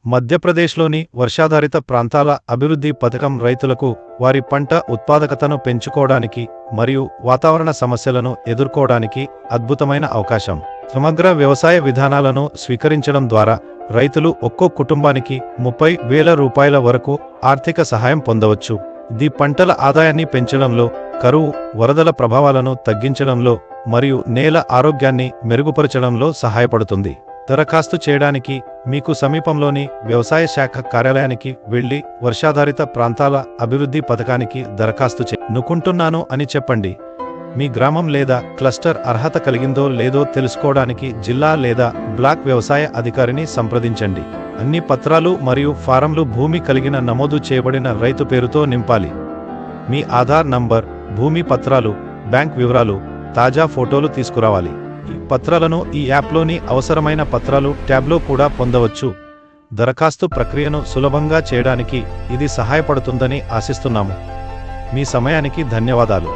మధ్యప్రదేశ్లోని వర్షాధారిత ప్రాంతాల అభివృద్ధి పథకం రైతులకు వారి పంట ఉత్పాదకతను పెంచుకోవడానికి మరియు వాతావరణ సమస్యలను ఎదుర్కోవడానికి అద్భుతమైన అవకాశం. సమగ్ర వ్యవసాయ విధానాలను స్వీకరించడం ద్వారా రైతులు ఒక్కో కుటుంబానికి 30,000 రూపాయల వరకు ఆర్థిక సహాయం పొందవచ్చు. ఇది పంటల ఆదాయాన్ని పెంచడంలో, కరువు, వరదల ప్రభావాలను తగ్గించడంలో మరియు నేల ఆరోగ్యాన్ని మెరుగుపరచడంలో సహాయపడుతుంది. దరఖాస్తు చేయడానికి మీకు సమీపంలోని వ్యవసాయ శాఖ కార్యాలయానికి వెళ్లి వర్షాధారిత ప్రాంతాల అభివృద్ధి పథకానికి దరఖాస్తు అనుకుంటున్నాను అని చెప్పండి. మీ గ్రామం లేదా క్లస్టర్ అర్హత కలిగిందో లేదో తెలుసుకోవడానికి జిల్లా లేదా బ్లాక్ వ్యవసాయ అధికారిని సంప్రదించండి. అన్ని పత్రాలు మరియు ఫారంలు భూమి కలిగిన నమోదు చేయబడిన రైతు పేరుతో నింపాలి. మీ ఆధార్ నంబర్, భూమి పత్రాలు, బ్యాంక్ వివరాలు, తాజా ఫోటోలు తీసుకురావాలి. ఈ పత్రాలను ఈ యాప్లోని అవసరమైన పత్రాలు ట్యాబ్లో కూడా పొందవచ్చు. దరఖాస్తు ప్రక్రియను సులభంగా చేయడానికి ఇది సహాయపడుతుందని ఆశిస్తున్నాము. మీ సమయానికి ధన్యవాదాలు.